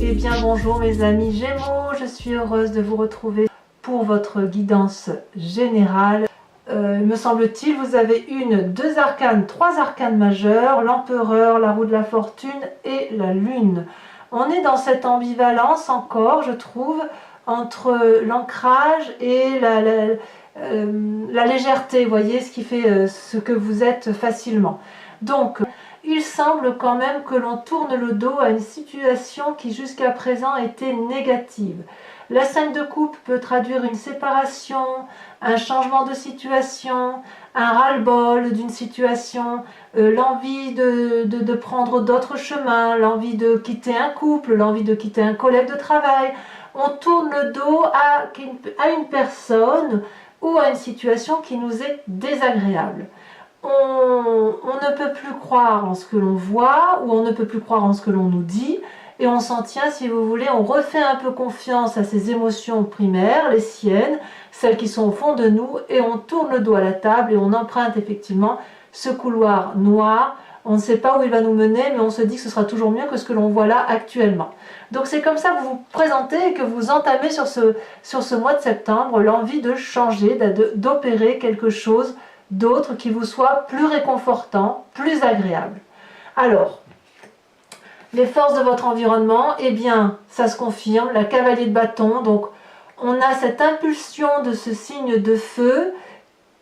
Eh bien bonjour mes amis Gémeaux, je suis heureuse de vous retrouver pour votre guidance générale. Me semble-t-il, vous avez deux arcanes, trois arcanes majeurs, l'empereur, la roue de la fortune et la lune. On est dans cette ambivalence encore, je trouve, entre l'ancrage et la légèreté, vous voyez, ce qui fait ce que vous êtes facilement. Donc, il semble quand même que l'on tourne le dos à une situation qui jusqu'à présent était négative. La 5 de coupe peut traduire une séparation, un changement de situation, un ras-le-bol d'une situation, l'envie de prendre d'autres chemins, l'envie de quitter un couple, l'envie de quitter un collègue de travail. On tourne le dos à une personne ou à une situation qui nous est désagréable. On ne peut plus croire en ce que l'on voit ou on ne peut plus croire en ce que l'on nous dit et on s'en tient, si vous voulez, on refait un peu confiance à ces émotions primaires, les siennes, celles qui sont au fond de nous, et on tourne le dos à la table et on emprunte effectivement ce couloir noir. On ne sait pas où il va nous mener, mais on se dit que ce sera toujours mieux que ce que l'on voit là actuellement. Donc c'est comme ça que vous vous présentez et que vous entamez sur ce mois de septembre l'envie de changer, d'opérer quelque chose d'autre qui vous soit plus réconfortant, plus agréable. Alors, les forces de votre environnement, eh bien, ça se confirme, la cavalier de bâton, donc on a cette impulsion de ce signe de feu,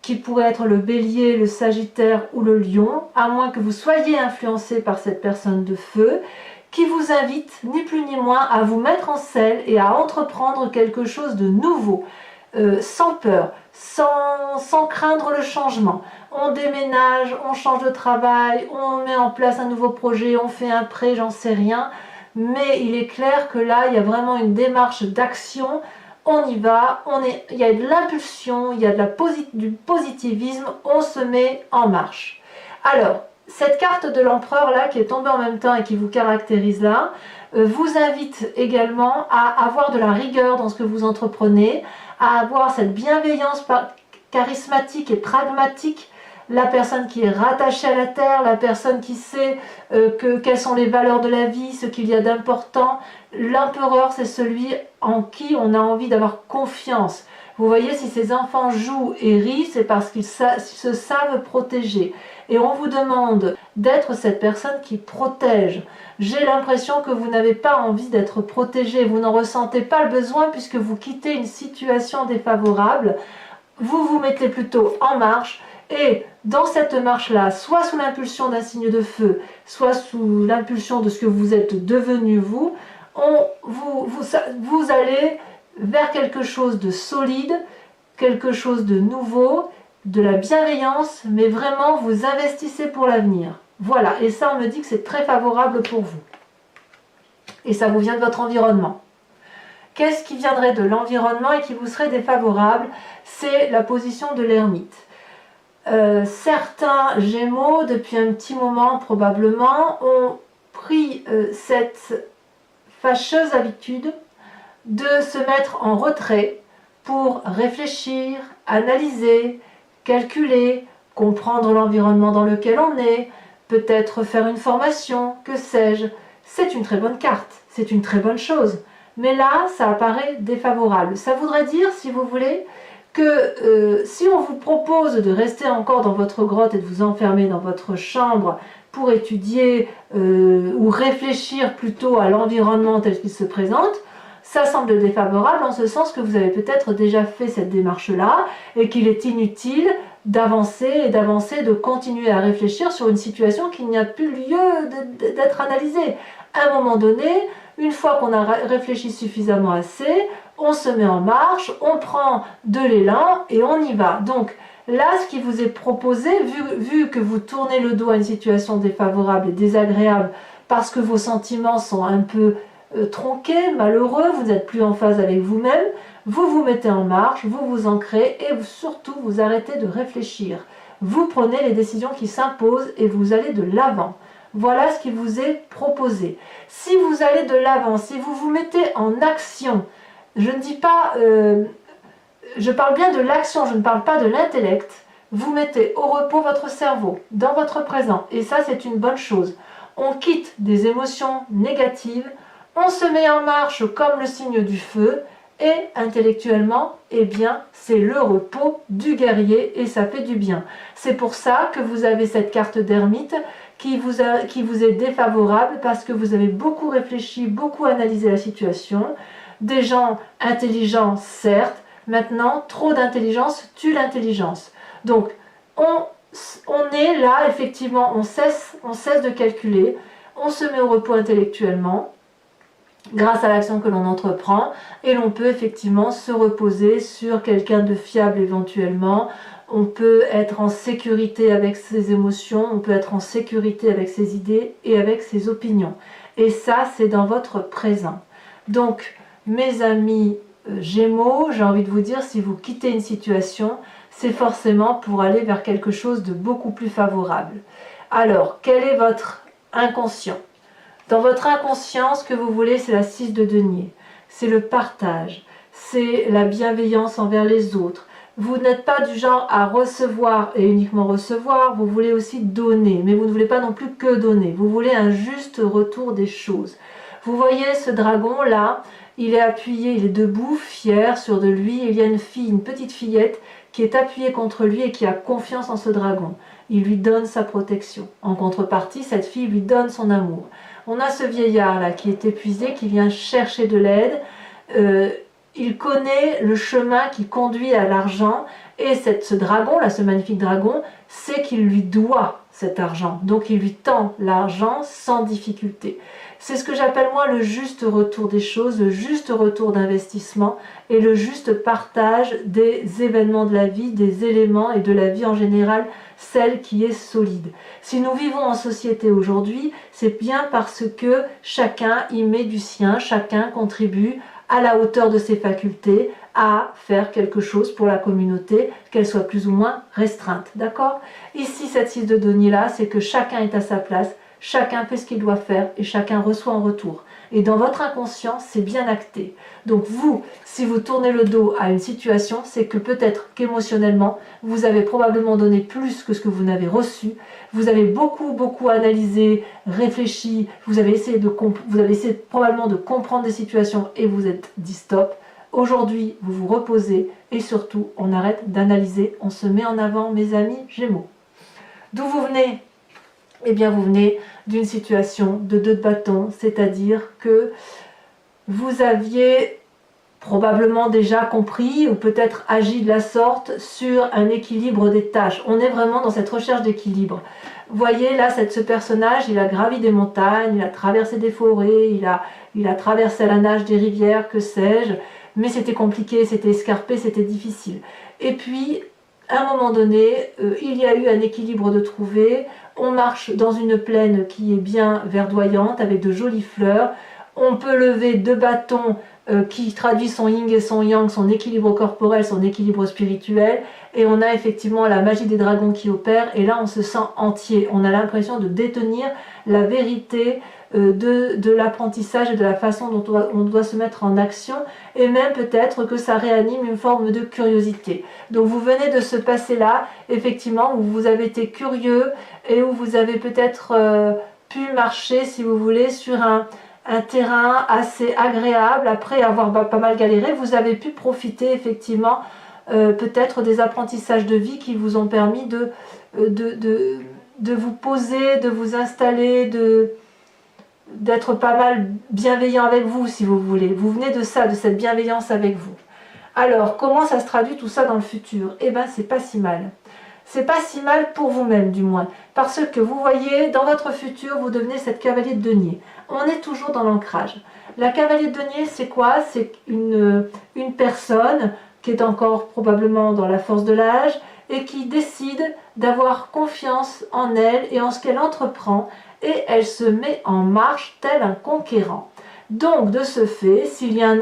qui pourrait être le bélier, le sagittaire ou le lion, à moins que vous soyez influencé par cette personne de feu, qui vous invite, ni plus ni moins, à vous mettre en selle et à entreprendre quelque chose de nouveau, sans peur, sans craindre le changement. On déménage, on change de travail, on met en place un nouveau projet, on fait un prêt, j'en sais rien. Mais il est clair que là, il y a vraiment une démarche d'action. On y va, il y a de l'impulsion, il y a du positivisme, on se met en marche. Alors, cette carte de l'empereur là, qui est tombée en même temps et qui vous caractérise là, vous invite également à avoir de la rigueur dans ce que vous entreprenez, à avoir cette bienveillance charismatique et pragmatique, la personne qui est rattachée à la terre, la personne qui sait quelles sont les valeurs de la vie, ce qu'il y a d'important. L'empereur, c'est celui en qui on a envie d'avoir confiance. Vous voyez, si ces enfants jouent et rient, c'est parce qu'ils se savent protéger. Et on vous demande d'être cette personne qui protège. J'ai l'impression que vous n'avez pas envie d'être protégé, vous n'en ressentez pas le besoin puisque vous quittez une situation défavorable. Vous vous mettez plutôt en marche et dans cette marche-là, soit sous l'impulsion d'un signe de feu, soit sous l'impulsion de ce que vous êtes devenu vous, vous allez vers quelque chose de solide, quelque chose de nouveau, de la bienveillance, mais vraiment vous investissez pour l'avenir. Voilà, et ça on me dit que c'est très favorable pour vous. Et ça vous vient de votre environnement. Qu'est-ce qui viendrait de l'environnement et qui vous serait défavorable? C'est la position de l'ermite. Certains Gémeaux, depuis un petit moment probablement, ont pris cette fâcheuse habitude de se mettre en retrait pour réfléchir, analyser, calculer, comprendre l'environnement dans lequel on est, peut-être faire une formation, que sais-je. C'est une très bonne carte, c'est une très bonne chose. Mais là, ça apparaît défavorable. Ça voudrait dire, si vous voulez, que si on vous propose de rester encore dans votre grotte et de vous enfermer dans votre chambre pour étudier ou réfléchir plutôt à l'environnement tel qu'il se présente, ça semble défavorable en ce sens que vous avez peut-être déjà fait cette démarche-là et qu'il est inutile d'avancer, de continuer à réfléchir sur une situation qui n'a plus lieu d'être analysée. À un moment donné, une fois qu'on a réfléchi suffisamment assez, on se met en marche, on prend de l'élan et on y va. Donc là, ce qui vous est proposé, vu que vous tournez le dos à une situation défavorable et désagréable parce que vos sentiments sont un peu tronqués, malheureux, vous n'êtes plus en phase avec vous-même, vous vous mettez en marche, vous vous ancrez et surtout vous arrêtez de réfléchir. Vous prenez les décisions qui s'imposent et vous allez de l'avant. Voilà ce qui vous est proposé. Si vous allez de l'avant, si vous vous mettez en action, je ne dis pas, je parle bien de l'action, je ne parle pas de l'intellect, vous mettez au repos votre cerveau, dans votre présent, et ça c'est une bonne chose. On quitte des émotions négatives, On se met en marche comme le signe du feu et intellectuellement, eh bien, c'est le repos du guerrier et ça fait du bien. C'est pour ça que vous avez cette carte d'ermite qui vous est défavorable parce que vous avez beaucoup réfléchi, beaucoup analysé la situation. Des gens intelligents, certes, maintenant, trop d'intelligence tue l'intelligence. Donc, on est là, effectivement, on cesse de calculer, on se met au repos intellectuellement, grâce à l'action que l'on entreprend, et l'on peut effectivement se reposer sur quelqu'un de fiable éventuellement. On peut être en sécurité avec ses émotions, on peut être en sécurité avec ses idées et avec ses opinions. Et ça, c'est dans votre présent. Donc, mes amis Gémeaux, j'ai envie de vous dire, si vous quittez une situation, c'est forcément pour aller vers quelque chose de beaucoup plus favorable. Alors, quel est votre inconscient? Dans votre inconscient, ce que vous voulez, c'est la 6 de denier. C'est le partage, c'est la bienveillance envers les autres. Vous n'êtes pas du genre à recevoir et uniquement recevoir, vous voulez aussi donner, mais vous ne voulez pas non plus que donner. Vous voulez un juste retour des choses. Vous voyez ce dragon-là, il est appuyé, il est debout, fier, sûr de lui. Il y a une fille, une petite fillette, qui est appuyée contre lui et qui a confiance en ce dragon. Il lui donne sa protection. En contrepartie, cette fille lui donne son amour. On a ce vieillard-là qui est épuisé, qui vient chercher de l'aide. Il connaît le chemin qui conduit à l'argent. Et ce dragon-là, ce magnifique dragon, sait qu'il lui doit cet argent. Donc il lui tend l'argent sans difficulté. C'est ce que j'appelle moi le juste retour des choses, le juste retour d'investissement et le juste partage des événements de la vie, des éléments et de la vie en général, celle qui est solide. Si nous vivons en société aujourd'hui, c'est bien parce que chacun y met du sien, chacun contribue à la hauteur de ses facultés à faire quelque chose pour la communauté, qu'elle soit plus ou moins restreinte. D'accord? Ici, cette 6 de denier là, c'est que chacun est à sa place, chacun fait ce qu'il doit faire et chacun reçoit en retour. Et dans votre inconscient, c'est bien acté. Donc vous, si vous tournez le dos à une situation, c'est que peut-être qu'émotionnellement, vous avez probablement donné plus que ce que vous n'avez reçu. Vous avez beaucoup analysé, réfléchi, vous avez essayé probablement de comprendre des situations et vous êtes dit stop. Aujourd'hui, vous vous reposez et surtout, on arrête d'analyser, on se met en avant, mes amis Gémeaux. D'où vous venez? Eh bien, vous venez d'une situation de 2 de bâton, c'est-à-dire que vous aviez probablement déjà compris ou peut-être agi de la sorte sur un équilibre des tâches. On est vraiment dans cette recherche d'équilibre. Vous voyez là, ce personnage, il a gravi des montagnes, il a traversé des forêts, il a traversé à la nage des rivières, que sais-je, mais c'était compliqué, c'était escarpé, c'était difficile. Et puis, à un moment donné, il y a eu un équilibre de trouver. On marche dans une plaine qui est bien verdoyante, avec de jolies fleurs. On peut lever 2 bâtons qui traduit son yin et son yang, son équilibre corporel, son équilibre spirituel. Et on a effectivement la magie des dragons qui opère. Et là, on se sent entier. On a l'impression de détenir la vérité de l'apprentissage et de la façon dont on doit se mettre en action. Et même peut-être que ça réanime une forme de curiosité. Donc vous venez de ce passé-là, effectivement, où vous avez été curieux et où vous avez peut-être pu marcher, si vous voulez, sur un terrain assez agréable. Après avoir pas mal galéré, vous avez pu profiter effectivement peut-être des apprentissages de vie qui vous ont permis de vous poser, de vous installer, d'être pas mal bienveillant avec vous, si vous voulez. Vous venez de ça, de cette bienveillance avec vous. Alors, comment ça se traduit tout ça dans le futur? Eh bien, c'est pas si mal. C'est pas si mal pour vous-même, du moins. Parce que vous voyez, dans votre futur, vous devenez cette cavalier de denier. On est toujours dans l'ancrage. La cavalier de denier, c'est quoi? C'est une personne qui est encore probablement dans la force de l'âge et qui décide d'avoir confiance en elle et en ce qu'elle entreprend, et elle se met en marche tel un conquérant. Donc, de ce fait, s'il y a un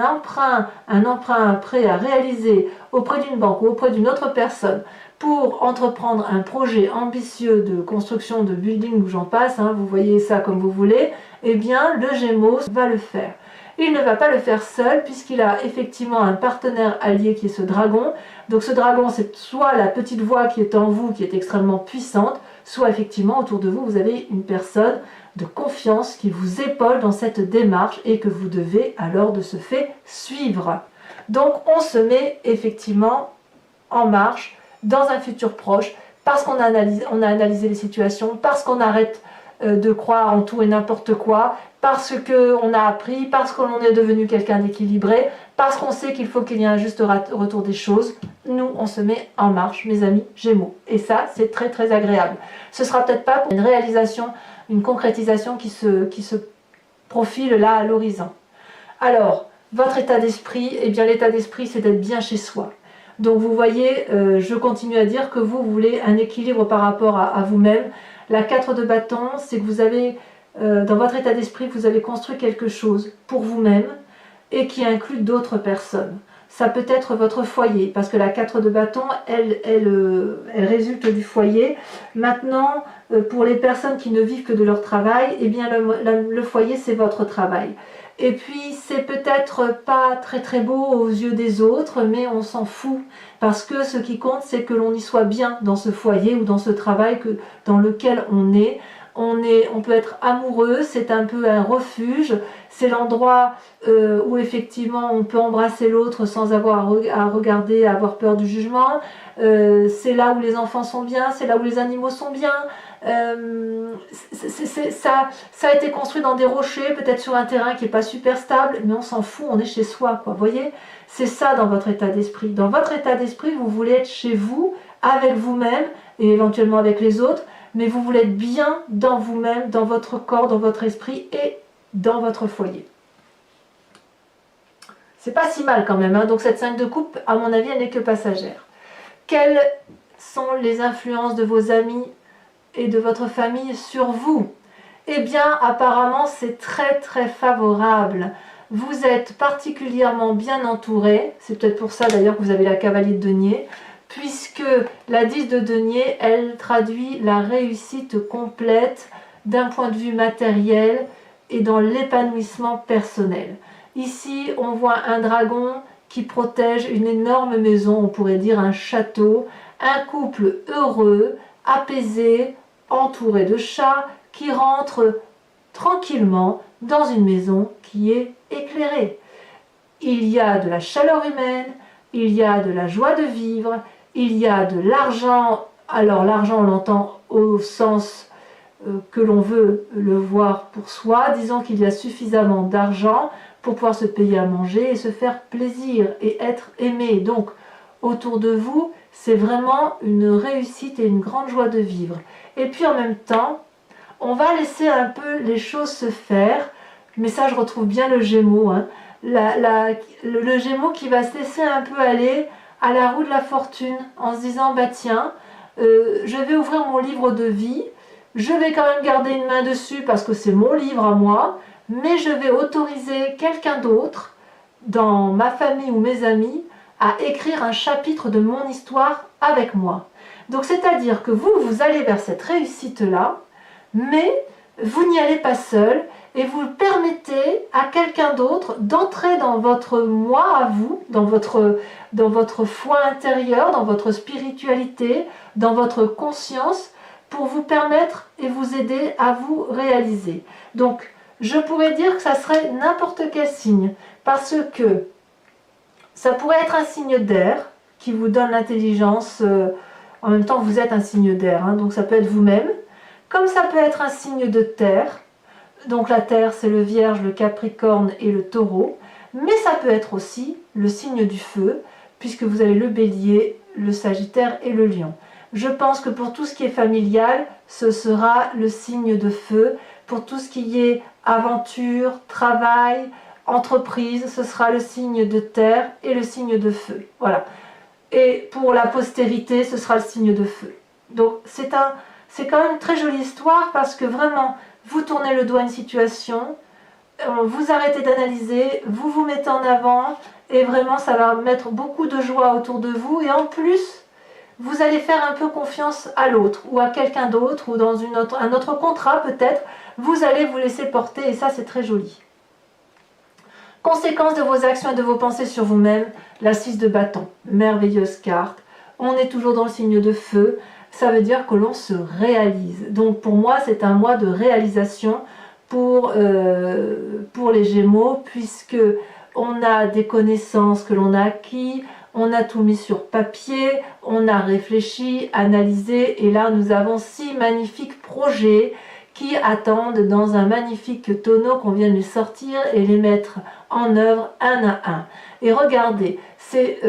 emprunt prêt à réaliser auprès d'une banque ou auprès d'une autre personne pour entreprendre un projet ambitieux de construction de building ou j'en passe, vous voyez ça comme vous voulez, eh bien, le Gémeaux va le faire. Il ne va pas le faire seul puisqu'il a effectivement un partenaire allié qui est ce dragon. Donc ce dragon, c'est soit la petite voix qui est en vous, qui est extrêmement puissante, soit effectivement autour de vous, vous avez une personne de confiance qui vous épaule dans cette démarche et que vous devez alors de ce fait suivre. Donc on se met effectivement en marche dans un futur proche parce qu'on a analysé les situations, parce qu'on arrête de croire en tout et n'importe quoi, parce qu'on a appris, parce qu'on est devenu quelqu'un d'équilibré, parce qu'on sait qu'il faut qu'il y ait un juste retour des choses. Nous, on se met en marche, mes amis Gémeaux. Et ça, c'est très très agréable. Ce sera peut-être pas pour une réalisation, une concrétisation qui se profile là à l'horizon. Alors, votre état d'esprit, eh bien l'état d'esprit, c'est d'être bien chez soi. Donc vous voyez, je continue à dire que vous voulez un équilibre par rapport à vous-même. La 4 de bâton, c'est que vous avez, dans votre état d'esprit, vous avez construit quelque chose pour vous-même et qui inclut d'autres personnes. Ça peut être votre foyer, parce que la 4 de bâton, elle résulte du foyer. Maintenant, pour les personnes qui ne vivent que de leur travail, eh bien le foyer, c'est votre travail. Et puis, c'est peut-être pas très très beau aux yeux des autres, mais on s'en fout. Parce que ce qui compte, c'est que l'on y soit bien dans ce foyer ou dans ce travail dans lequel on est. On peut être amoureux, c'est un peu un refuge, c'est l'endroit où effectivement on peut embrasser l'autre sans avoir à regarder, à avoir peur du jugement. C'est là où les enfants sont bien, c'est là où les animaux sont bien. Ça a été construit dans des rochers, peut-être sur un terrain qui n'est pas super stable, mais on s'en fout, on est chez soi, quoi. Vous voyez, c'est ça dans votre état d'esprit. Dans votre état d'esprit, vous voulez être chez vous, avec vous-même et éventuellement avec les autres, mais vous voulez être bien dans vous-même, dans votre corps, dans votre esprit et dans votre foyer. C'est pas si mal quand même, hein. Donc cette 5 de coupe, à mon avis, elle n'est que passagère. Quelles sont les influences de vos amis et de votre famille sur vous? Eh bien, apparemment, c'est très très favorable. Vous êtes particulièrement bien entouré. C'est peut-être pour ça d'ailleurs que vous avez la cavalier de denier, puisque la 10 de denier, elle traduit la réussite complète d'un point de vue matériel et dans l'épanouissement personnel. Ici, on voit un dragon qui protège une énorme maison, on pourrait dire un château, un couple heureux, apaisé, entouré de chats, qui rentre tranquillement dans une maison qui est éclairée. Il y a de la chaleur humaine, il y a de la joie de vivre, il y a de l'argent. Alors l'argent, on l'entend au sens que l'on veut le voir pour soi. Disons qu'il y a suffisamment d'argent pour pouvoir se payer à manger et se faire plaisir et être aimé. Donc autour de vous, c'est vraiment une réussite et une grande joie de vivre. Et puis en même temps, on va laisser un peu les choses se faire. Mais ça, je retrouve bien le Gémeaux, hein. Le Gémeaux qui va se laisser un peu aller à la roue de la fortune en se disant, bah tiens, je vais ouvrir mon livre de vie, je vais quand même garder une main dessus parce que c'est mon livre à moi, mais je vais autoriser quelqu'un d'autre dans ma famille ou mes amis à écrire un chapitre de mon histoire avec moi. Donc c'est-à-dire que vous allez vers cette réussite-là, mais vous n'y allez pas seul et vous permettez à quelqu'un d'autre d'entrer dans votre moi à vous, dans votre foi intérieure, dans votre spiritualité, dans votre conscience, pour vous permettre et vous aider à vous réaliser. Donc, je pourrais dire que ça serait n'importe quel signe, parce que ça pourrait être un signe d'air qui vous donne l'intelligence, en même temps vous êtes un signe d'air, hein, donc ça peut être vous-même, comme ça peut être un signe de terre. Donc la terre, c'est le Vierge, le Capricorne et le Taureau. Mais ça peut être aussi le signe du feu, puisque vous avez le Bélier, le Sagittaire et le Lion. Je pense que pour tout ce qui est familial, ce sera le signe de feu. Pour tout ce qui est aventure, travail, entreprise, ce sera le signe de terre et le signe de feu. Voilà. Et pour la postérité, ce sera le signe de feu. Donc c'est quand même une très jolie histoire parce que vraiment, vous tournez le doigt à une situation, vous arrêtez d'analyser, vous vous mettez en avant et vraiment ça va mettre beaucoup de joie autour de vous et en plus, vous allez faire un peu confiance à l'autre ou à quelqu'un d'autre ou dans un autre contrat peut-être, vous allez vous laisser porter et ça c'est très joli. Conséquence de vos actions et de vos pensées sur vous-même, la 6 de bâton, merveilleuse carte. On est toujours dans le signe de feu. ça veut dire que l'on se réalise. Donc pour moi, c'est un mois de réalisation pour les Gémeaux, puisque on a des connaissances que l'on a acquis, on a tout mis sur papier, on a réfléchi, analysé, et là nous avons 6 magnifiques projets qui attendent dans un magnifique tonneau qu'on vient de les sortir et les mettre en œuvre un à un. Et regardez, ces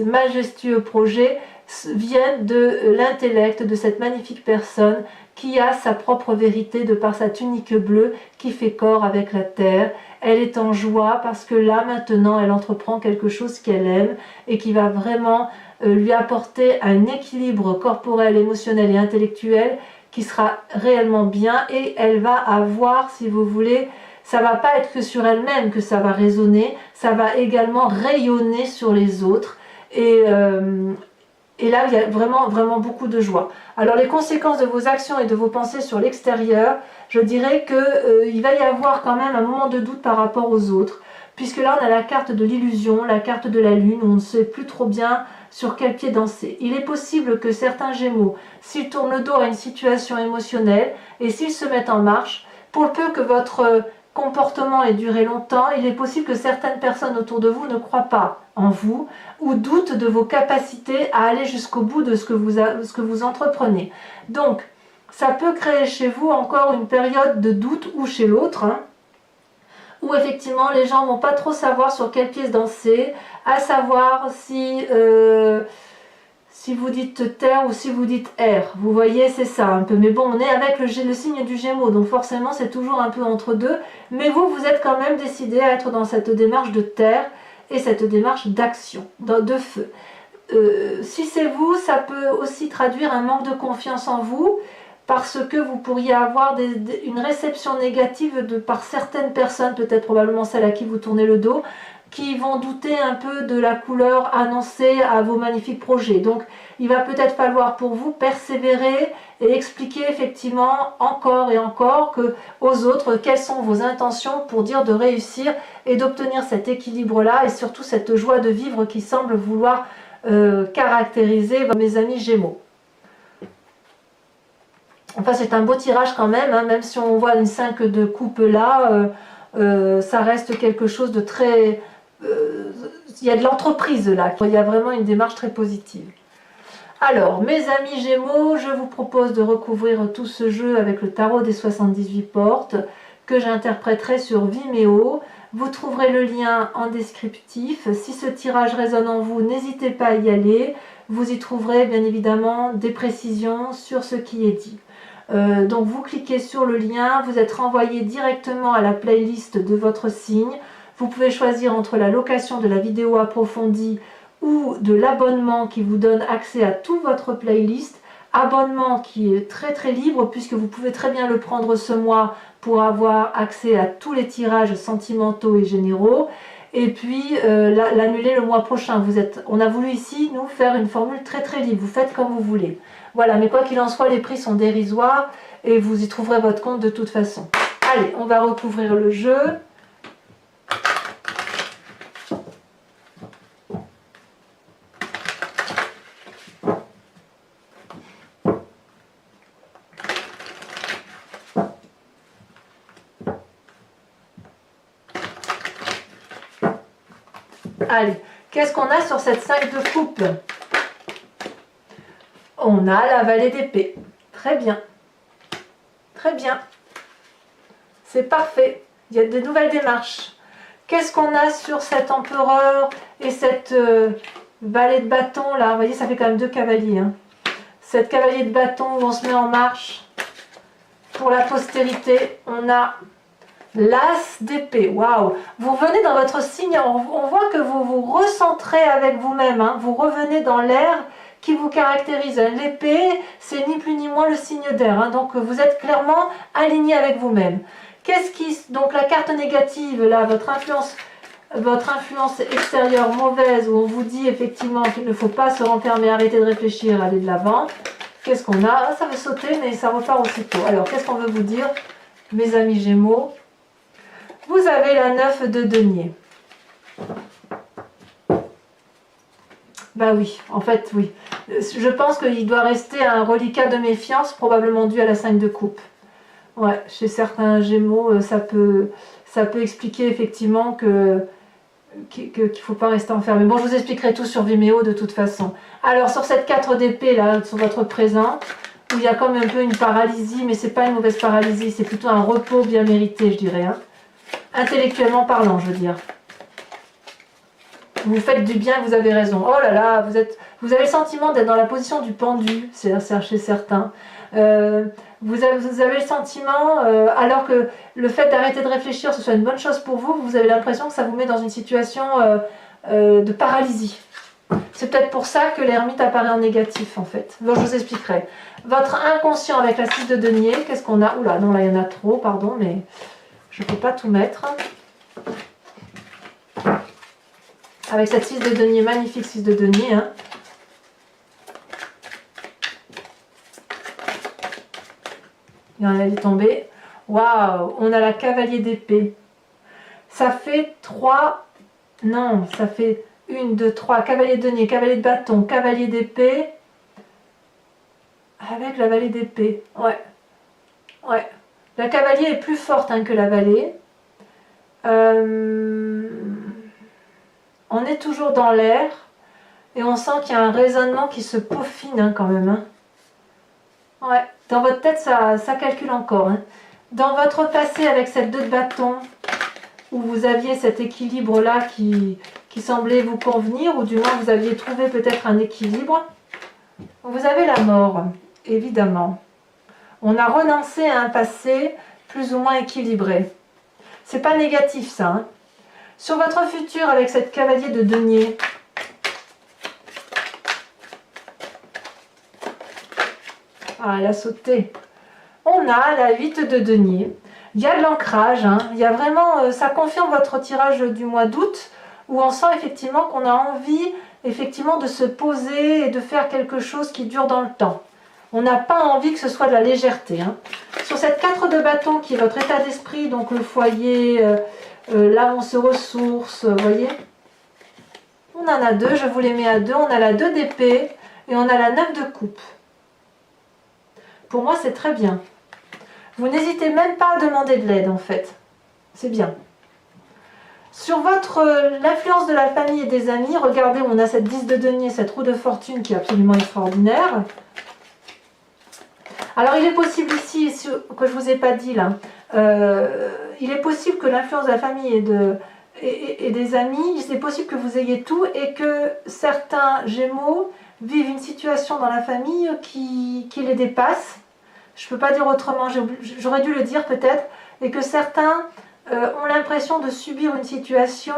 majestueux projets viennent de l'intellect de cette magnifique personne qui a sa propre vérité de par sa tunique bleue qui fait corps avec la terre. Elle est en joie parce que là maintenant elle entreprend quelque chose qu'elle aime et qui va vraiment lui apporter un équilibre corporel, émotionnel et intellectuel qui sera réellement bien, et elle va avoir, si vous voulez, ça va pas être que sur elle-même que ça va résonner, ça va également rayonner sur les autres, et là il y a vraiment beaucoup de joie. Alors les conséquences de vos actions et de vos pensées sur l'extérieur, je dirais que il va y avoir quand même un moment de doute par rapport aux autres, puisque là on a la carte de l'illusion, la carte de la lune, où on ne sait plus trop bien sur quel pied danser. Il est possible que certains Gémeaux, s'ils tournent le dos à une situation émotionnelle et s'ils se mettent en marche, pour le peu que votre comportement ait duré longtemps, il est possible que certaines personnes autour de vous ne croient pas en vous ou doutent de vos capacités à aller jusqu'au bout de ce que vous entreprenez. Donc, ça peut créer chez vous encore une période de doute, ou chez l'autre, où effectivement les gens vont pas trop savoir sur quelle pièce danser, à savoir si vous dites terre ou si vous dites air. Vous voyez, c'est ça un peu. Mais bon, on est avec le signe du Gémeaux, donc forcément c'est toujours un peu entre deux. Mais vous êtes quand même décidé à être dans cette démarche de terre et cette démarche d'action, de feu. Si c'est vous, ça peut aussi traduire un manque de confiance en vous, parce que vous pourriez avoir une réception négative par certaines personnes, peut-être probablement celles à qui vous tournez le dos, qui vont douter un peu de la couleur annoncée à vos magnifiques projets. Donc il va peut-être falloir pour vous persévérer et expliquer effectivement encore et encore aux autres quelles sont vos intentions pour dire de réussir et d'obtenir cet équilibre-là, et surtout cette joie de vivre qui semble vouloir caractériser mes amis Gémeaux. Enfin, c'est un beau tirage quand même, hein, même si on voit une 5 de coupe là, ça reste quelque chose de très... il y a de l'entreprise là, il y a vraiment une démarche très positive. Alors, mes amis Gémeaux, je vous propose de recouvrir tout ce jeu avec le tarot des 78 portes, que j'interpréterai sur Vimeo. Vous trouverez le lien en descriptif. Si ce tirage résonne en vous, n'hésitez pas à y aller. Vous y trouverez bien évidemment des précisions sur ce qui est dit. Donc vous cliquez sur le lien, vous êtes renvoyé directement à la playlist de votre signe. Vous pouvez choisir entre la location de la vidéo approfondie ou de l'abonnement qui vous donne accès à toute votre playlist. Abonnement qui est très libre, puisque vous pouvez très bien le prendre ce mois pour avoir accès à tous les tirages sentimentaux et généraux, et puis l'annuler le mois prochain. On a voulu ici nous faire une formule très libre, vous faites comme vous voulez. Voilà, mais quoi qu'il en soit, les prix sont dérisoires et vous y trouverez votre compte de toute façon. Allez, on va recouvrir le jeu. Allez, qu'est-ce qu'on a sur cette 5 de coupe? On a la vallée d'épée. Très bien. Très bien. C'est parfait. Il y a de nouvelles démarches. Qu'est-ce qu'on a sur cet empereur et cette vallée de bâton là? Vous voyez, ça fait quand même 2 cavaliers. Hein. Cette cavalier de bâton où on se met en marche. Pour la postérité, on a l'as d'épée. Waouh! Vous revenez dans votre signe. On voit que vous vous recentrez avec vous-même. Hein. Vous revenez dans l'air qui vous caractérise. L'épée, c'est ni plus ni moins le signe d'air. Hein. Donc vous êtes clairement aligné avec vous-même. Donc la carte négative, là, votre influence extérieure mauvaise, où on vous dit effectivement qu'il ne faut pas se renfermer, arrêter de réfléchir, aller de l'avant. Qu'est-ce qu'on a? Ah, ça veut sauter, mais ça repart aussitôt. Alors, qu'est-ce qu'on veut vous dire, mes amis Gémeaux? Vous avez la 9 de denier. Bah oui, en fait, oui. Je pense qu'il doit rester un reliquat de méfiance, probablement dû à la 5 de coupe. Ouais, chez certains Gémeaux, ça peut expliquer effectivement qu'il ne faut pas rester enfermé. Bon, je vous expliquerai tout sur Vimeo de toute façon. Alors, sur cette 4 d'épée, là, sur votre présent, où il y a comme un peu une paralysie, mais c'est pas une mauvaise paralysie, c'est plutôt un repos bien mérité, je dirais. Hein. Intellectuellement parlant, je veux dire. Vous faites du bien, vous avez raison. Oh là là, vous avez le sentiment d'être dans la position du pendu, c'est chez certains. Vous avez le sentiment, alors que le fait d'arrêter de réfléchir, ce soit une bonne chose pour vous, vous avez l'impression que ça vous met dans une situation de paralysie. C'est peut-être pour ça que l'ermite apparaît en négatif, en fait. Bon, je vous expliquerai. Votre inconscient avec la 6 de denier, qu'est-ce qu'on a? Oula, non, là, il y en a trop, pardon, mais je ne peux pas tout mettre. Avec cette 6 de denier, magnifique 6 de denier, hein. Elle est tombée. Waouh, on a la cavalier d'épée. Ça fait 3. Non, ça fait 1, 2, 3. Cavalier de denier, cavalier de bâton, cavalier d'épée. Avec la vallée d'épée. Ouais. Ouais. La cavalier est plus forte hein, que la vallée. On est toujours dans l'air. Et on sent qu'il y a un raisonnement qui se peaufine hein, quand même. Hein. Ouais. Dans votre tête, ça calcule encore. Hein. Dans votre passé avec cette 2 de bâton, où vous aviez cet équilibre-là qui semblait vous convenir, ou du moins vous aviez trouvé peut-être un équilibre, vous avez la mort, évidemment. On a renoncé à un passé plus ou moins équilibré. C'est pas négatif ça. Hein. Sur votre futur avec cette cavalier de denier, ah, elle a sauté. On a la 8 de denier. Il y a de l'ancrage. Hein. Il y a vraiment, ça confirme votre tirage du mois d'août où on sent effectivement qu'on a envie effectivement de se poser et de faire quelque chose qui dure dans le temps. On n'a pas envie que ce soit de la légèreté. Hein. Sur cette 4 de bâton qui est votre état d'esprit, donc le foyer, là où on se ressource, vous voyez. On en a 2, je vous les mets à 2. On a la 2 d'épée et on a la 9 de coupe. Pour moi, c'est très bien. Vous n'hésitez même pas à demander de l'aide, en fait. C'est bien. Sur l'influence de la famille et des amis, regardez, on a cette 10 de denier, cette roue de fortune qui est absolument extraordinaire. Alors, il est possible ici, que je ne vous ai pas dit là, il est possible que l'influence de la famille et des amis, c'est possible que vous ayez tout et que certains Gémeaux vivent une situation dans la famille qui les dépasse. Je ne peux pas dire autrement, j'aurais dû le dire peut-être, et que certains ont l'impression de subir une situation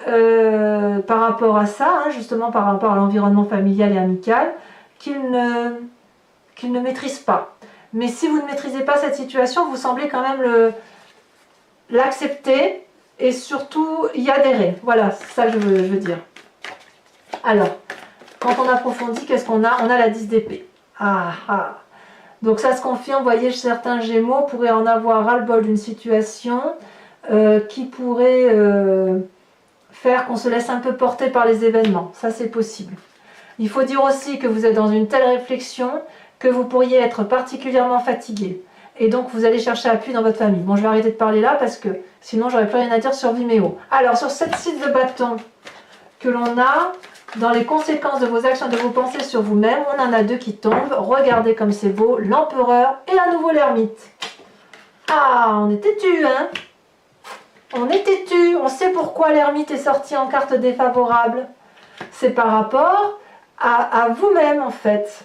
par rapport à ça, hein, justement par rapport à l'environnement familial et amical, qu'ils ne maîtrisent pas. Mais si vous ne maîtrisez pas cette situation, vous semblez quand même l'accepter et surtout y adhérer. Voilà, c'est ça que je veux dire. Alors, quand on approfondit, qu'est-ce qu'on a? On a la 10 d'épée. Ah ah. Donc ça se confirme, vous voyez, certains Gémeaux pourraient en avoir ras-le-bol d'une situation qui pourrait faire qu'on se laisse un peu porter par les événements. Ça, c'est possible. Il faut dire aussi que vous êtes dans une telle réflexion que vous pourriez être particulièrement fatigué. Et donc, vous allez chercher appui dans votre famille. Bon, je vais arrêter de parler là parce que sinon, j'aurais plus rien à dire sur Vimeo. Alors, sur cette 6 de bâton que l'on a, dans les conséquences de vos actions et de vos pensées sur vous-même, on en a 2 qui tombent. Regardez comme c'est beau, l'empereur et à nouveau l'ermite. Ah, on est têtu, hein? On est têtu. On sait pourquoi l'ermite est sorti en carte défavorable. C'est par rapport à vous-même, en fait.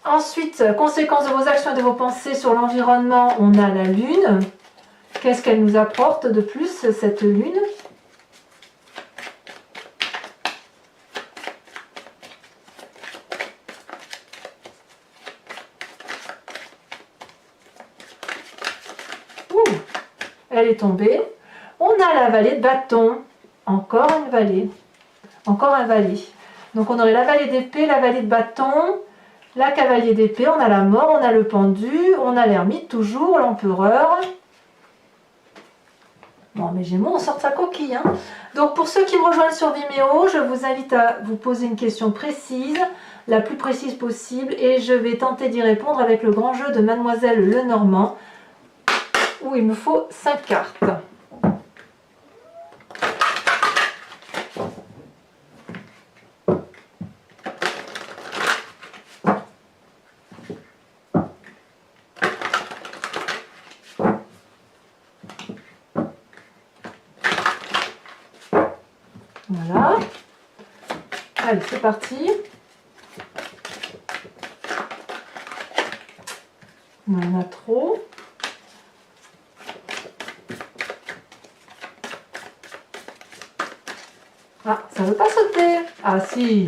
Ensuite, conséquences de vos actions et de vos pensées sur l'environnement, on a la lune. Qu'est-ce qu'elle nous apporte de plus, cette lune ? Elle est tombée. On a la vallée de bâton. Encore une vallée. Encore un valet. Donc on aurait la vallée d'épée, la vallée de bâton, la cavalier d'épée, on a la mort, on a le pendu, on a l'ermite toujours, l'empereur. Bon, mes Gémeaux, on sort sa coquille. Hein. Donc, pour ceux qui me rejoignent sur Vimeo, je vous invite à vous poser une question précise, la plus précise possible, et je vais tenter d'y répondre avec le grand jeu de Mademoiselle Lenormand, où il me faut 5 cartes. Voilà. Allez, c'est parti. On en a trop. Ah, ça ne veut pas sauter. Ah si.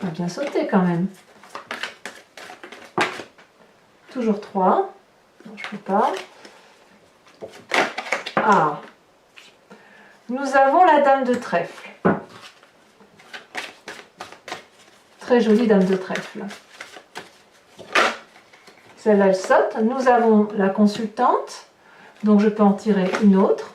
Ça a bien sauté quand même. Toujours 3. Non, je ne peux pas. Ah. Nous avons la dame de trèfle. Très jolie dame de trèfle. Celle-là, elle saute. Nous avons la consultante. Donc, je peux en tirer une autre.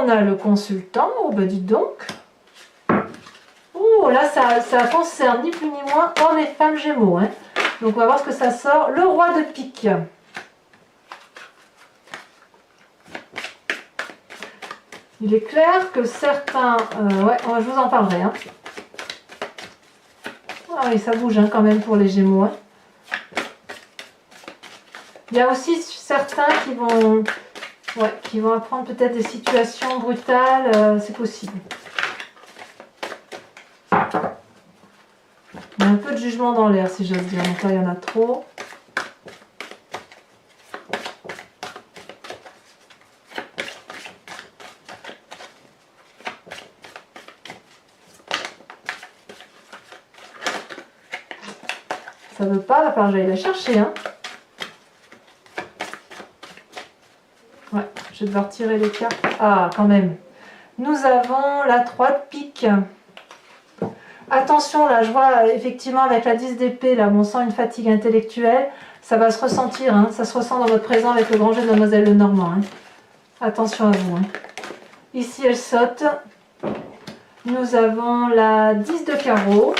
On a le consultant. Oh, ben dites donc. Oh, là, ça concerne ni plus ni moins hommes et femmes Gémeaux. Hein. Donc, on va voir ce que ça sort. Le roi de pique. Il est clair que certains... ouais, je vous en parlerai. Hein. Ah oui, ça bouge hein, quand même pour les Gémeaux. Hein. Il y a aussi certains qui vont apprendre peut-être des situations brutales. C'est possible. Il y a un peu de jugement dans l'air, si j'ose dire. Donc là, il y en a trop. Ça veut pas, va falloir que j'aille la chercher. Hein. Ouais, je vais devoir tirer les cartes. Ah, quand même. Nous avons la 3 de pique. Attention, là, je vois effectivement avec la 10 d'épée, là, on sent une fatigue intellectuelle. Ça va se ressentir, hein. Ça se ressent dans votre présent avec le grand jeu de Mademoiselle Lenormand. Hein. Attention à vous. Hein. Ici, elle saute. Nous avons la 10 de carreau.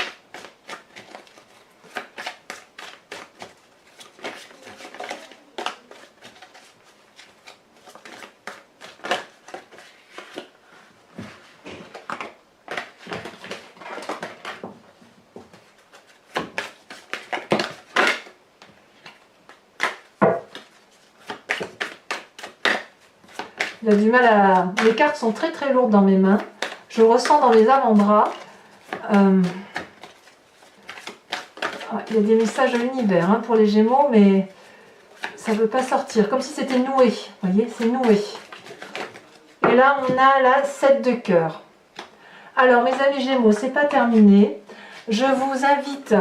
Il a du mal à... Les cartes sont très très lourdes dans mes mains. Je ressens dans mes avant-bras. Il y a des messages de l'univers hein, pour les Gémeaux, mais ça ne veut pas sortir. Comme si c'était noué. Vous voyez, c'est noué. Et là, on a la 7 de cœur. Alors, mes amis Gémeaux, c'est pas terminé. Je vous invite,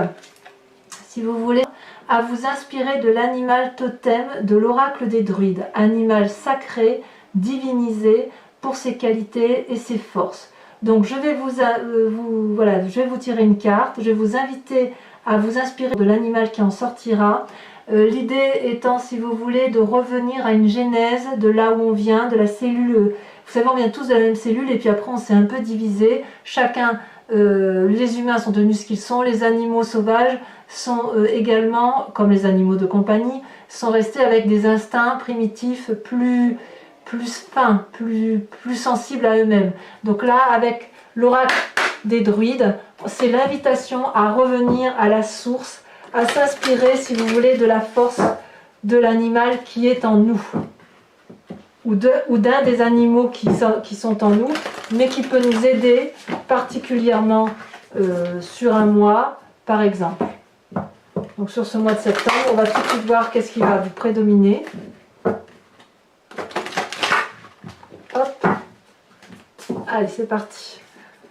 si vous voulez, à vous inspirer de l'animal totem de l'oracle des druides. Animal sacré, divinisé pour ses qualités et ses forces. Donc je vais je vais vous tirer une carte, je vais vous inviter à vous inspirer de l'animal qui en sortira. L'idée étant, si vous voulez, de revenir à une genèse de là où on vient, de la cellule. Vous savez, on vient tous de la même cellule et puis après on s'est un peu divisé. Chacun, les humains sont devenus ce qu'ils sont, les animaux sauvages sont également, comme les animaux de compagnie, sont restés avec des instincts primitifs plus fins, plus sensibles à eux-mêmes. Donc là, avec l'oracle des druides, c'est l'invitation à revenir à la source, à s'inspirer, si vous voulez, de la force de l'animal qui est en nous, ou d'un des animaux qui sont en nous, mais qui peut nous aider particulièrement sur un mois, par exemple. Donc sur ce mois de septembre, on va tout de suite voir qu'est-ce qui va vous prédominer. Hop. Allez, c'est parti.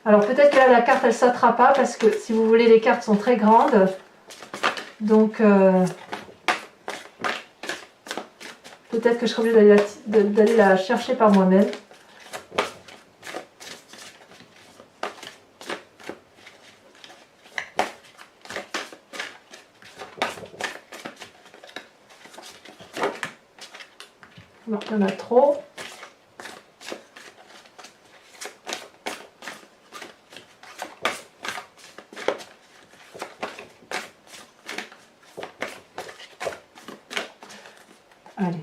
Alors peut-être que là, la carte, elle ne sautera pas parce que, si vous voulez, les cartes sont très grandes. Donc, peut-être peut-être que je serai obligée d'aller la chercher par moi-même. Alors, il y en a trop. Allez.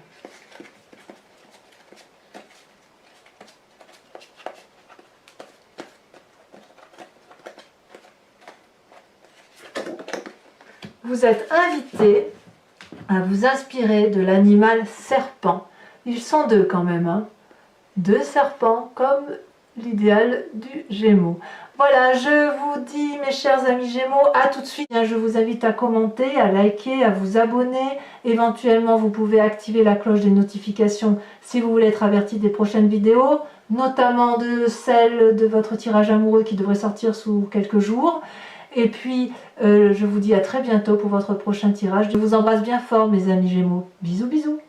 Vous êtes invité à vous inspirer de l'animal serpent. Ils sont deux quand même, hein. Deux serpents comme l'idéal du Gémeaux. Voilà, je vous dis mes chers amis Gémeaux, à tout de suite. Je vous invite à commenter, à liker, à vous abonner. Éventuellement, vous pouvez activer la cloche des notifications si vous voulez être averti des prochaines vidéos, notamment de celle de votre tirage amoureux qui devrait sortir sous quelques jours. Et puis, je vous dis à très bientôt pour votre prochain tirage. Je vous embrasse bien fort mes amis Gémeaux. Bisous bisous.